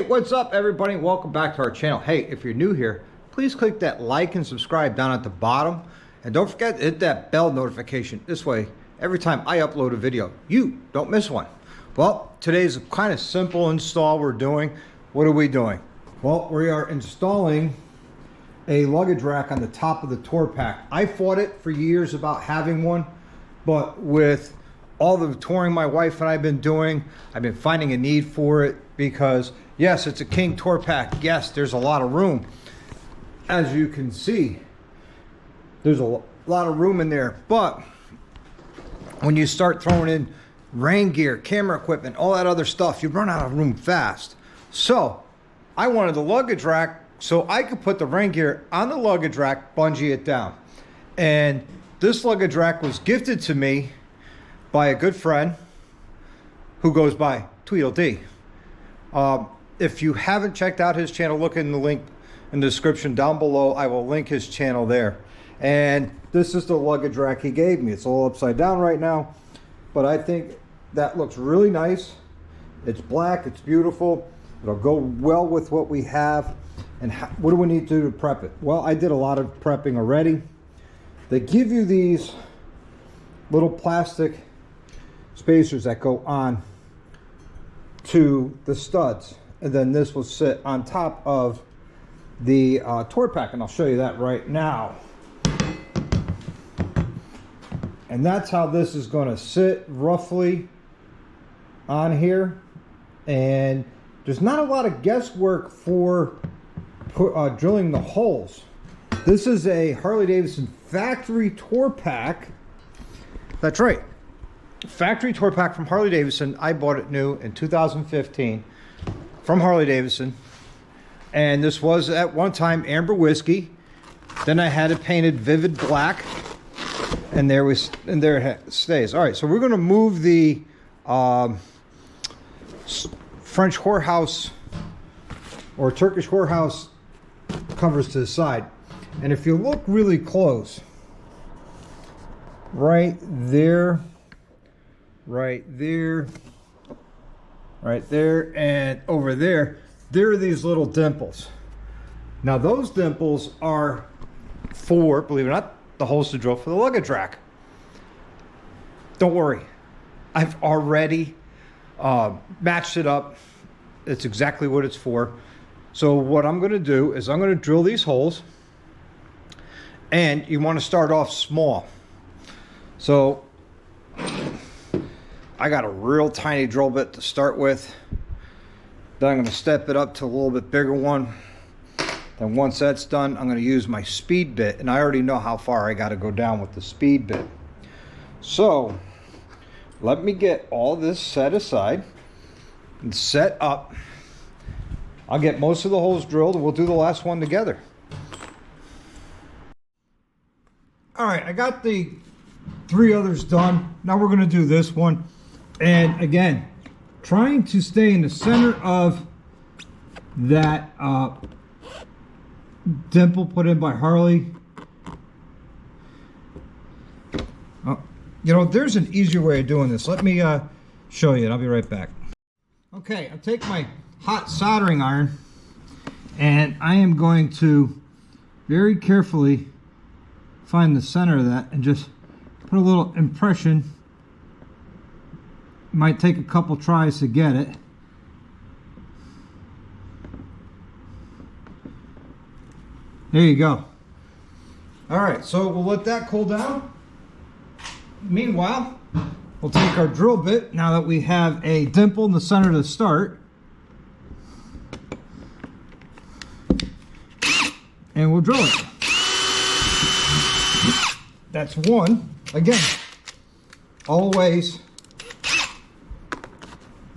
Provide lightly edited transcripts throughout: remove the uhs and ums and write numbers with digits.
What's up, everybody? Welcome back to our channel. Hey, if you're new here, please click that like and subscribe down at the bottom. And don't forget to hit that bell notification. This way, every time I upload a video, you don't miss one. Well, today's a kind of simple install we're doing. What are we doing? Well, we are installing a luggage rack on the top of the tour pack. I fought it for years about having one, but with all the touring my wife and I've been doing, I've been finding a need for it because, yes, it's a king tour pack. Yes, there's a lot of room. As you can see, there's a lot of room in there. But when you start throwing in rain gear, camera equipment, all that other stuff, you run out of room fast. So I wanted the luggage rack so I could put the rain gear on the luggage rack, bungee it down. And this luggage rack was gifted to me by a good friend who goes by Tweedledee. If you haven't checked out his channel, look in the link in the description down below. I will link his channel there. And this is the luggage rack he gave me. It's a little upside down right now, but I think that looks really nice. It's black, it's beautiful. It'll go well with what we have. And what do we need to do to prep it? Well, I did a lot of prepping already. They give you these little plastic spacers that go on to the studs, and then this will sit on top of the tour pack, and I'll show you that right now. And that's how this is going to sit roughly on here, and there's not a lot of guesswork for drilling the holes. This is a Harley-Davidson factory tour pack. That's right, factory tour pack from Harley-Davidson. I bought it new in 2015 from Harley-Davidson, and this was at one time amber whiskey. Then I had it painted vivid black, and there it stays. All right, so we're going to move the French whorehouse or Turkish whorehouse covers to the side, and if you look really close, right there, right there, right there, and over there, there are these little dimples. Now those dimples are for, believe it or not, the holes to drill for the luggage rack. Don't worry, I've already matched it up. It's exactly what it's for. So what I'm going to do is I'm going to drill these holes, and you want to start off small. So I got a real tiny drill bit to start with. Then I'm going to step it up to a little bit bigger one. Then once that's done, I'm going to use my speed bit, and I already know how far I got to go down with the speed bit. So let me get all this set aside and set up. I'll get most of the holes drilled, and we'll do the last one together. All right, I got the 3 others done. Now we're going to do this one. And again, trying to stay in the center of that dimple put in by Harley. You know, there's an easier way of doing this. Let me show you, and I'll be right back. Okay, I'll take my hot soldering iron, and I am going to very carefully find the center of that and just put a little impression. Might take a couple tries to get it. There you go. All right, so we'll let that cool down. Meanwhile, we'll take our drill bit, now that we have a dimple in the center to start, and we'll drill it. That's one. Again, always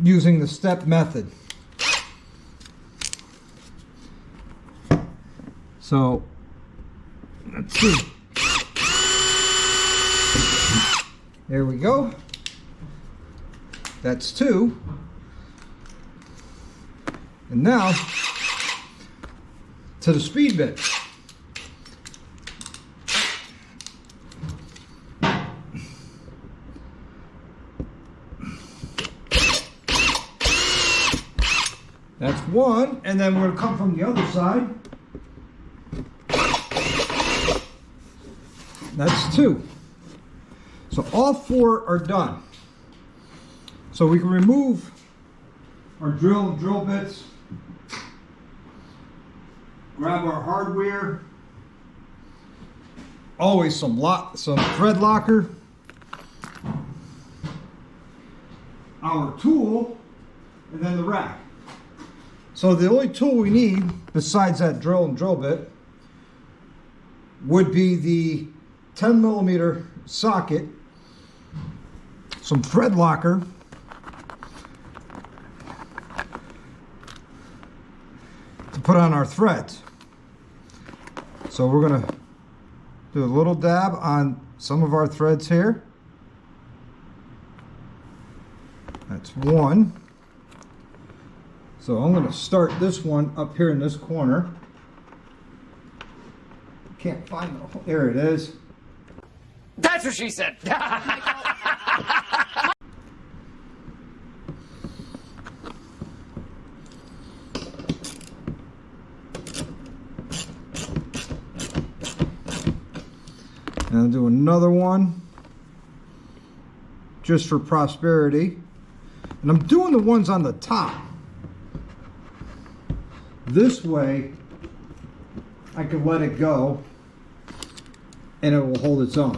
using the step method. So let's see. There we go. That's 2. And now to the speed bit. That's one, and then we're going to come from the other side. That's two. So all four are done. So we can remove our drill bits, grab our hardware, always some thread locker, our tool, and then the rack. So the only tool we need besides that drill bit would be the 10mm socket, some thread locker, to put on our threads. So we're gonna do a little dab on some of our threads here. That's one. So I'm gonna start this one up here in this corner. Can't find the hole. There it is. That's what she said. And I'll do another one just for prosperity. And I'm doing the ones on the top. This way I can let it go and it will hold its own.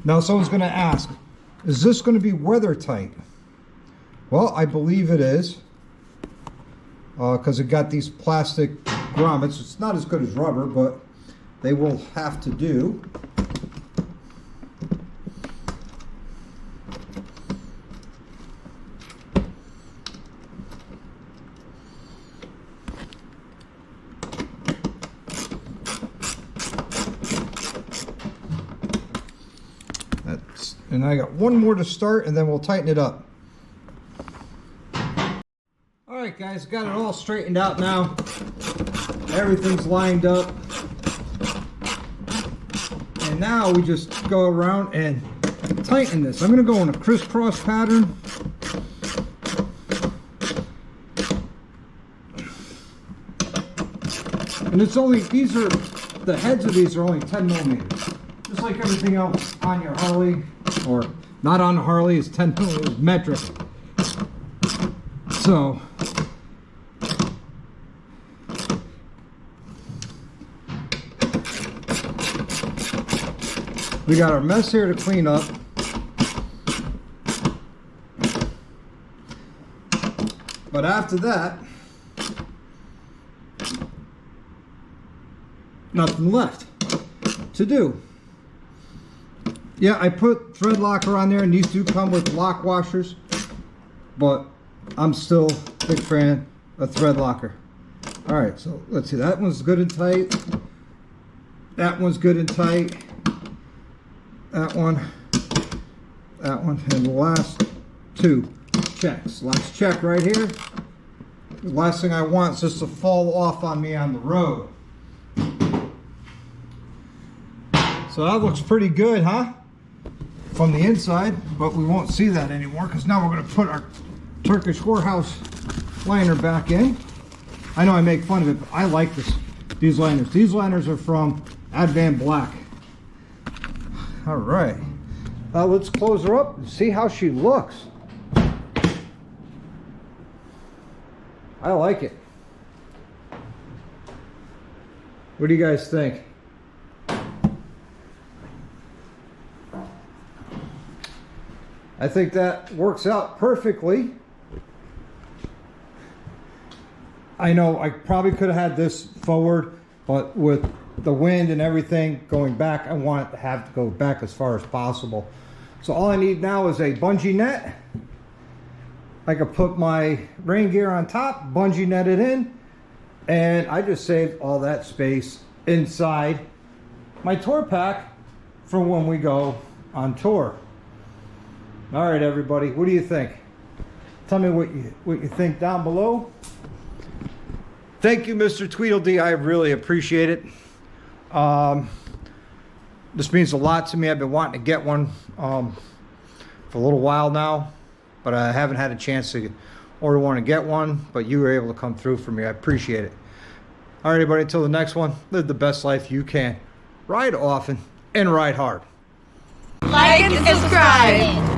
Now someone's going to ask, is this going to be weather tight? Well, I believe it is, because it got these plastic grommets. It's not as good as rubber, but they will have to do. And I got one more to start, and then we'll tighten it up. All right, guys, got it all straightened out now. Everything's lined up. And now we just go around and tighten this. I'm going to go in a crisscross pattern. And it's only, the heads of these are only 10mm. Just like everything else on your Harley, or not on the Harley, is 10mm metric. So we got our mess here to clean up. But after that, nothing left to do. Yeah, I put thread locker on there, and these do come with lock washers, but I'm still a big fan of thread locker. All right, so let's see. That one's good and tight. That one's good and tight. That one, and the last two checks. Last check right here. The last thing I want is just to fall off on me on the road. So that looks pretty good, huh? From the inside, but we won't see that anymore because now we're going to put our Turkish whorehouse liner back in. I know I make fun of it, but I like these liners. These liners are from Advan Black. All right, let's close her up and see how she looks. I like it. What do you guys think? I think that works out perfectly. I know I probably could have had this forward, but with the wind and everything going back, I want it to have to go back as far as possible. So all I need now is a bungee net. I could put my rain gear on top, bungee net it in, and I just saved all that space inside my tour pack for when we go on tour. All right, everybody, what do you think? Tell me what you think down below. Thank you, Mr. Tweedledee. I really appreciate it. This means a lot to me. I've been wanting to get one for a little while now. but I haven't had a chance to order one and get one, but you were able to come through for me. I appreciate it. All right, everybody, until the next one, live the best life you can. Ride often and ride hard. Like and subscribe.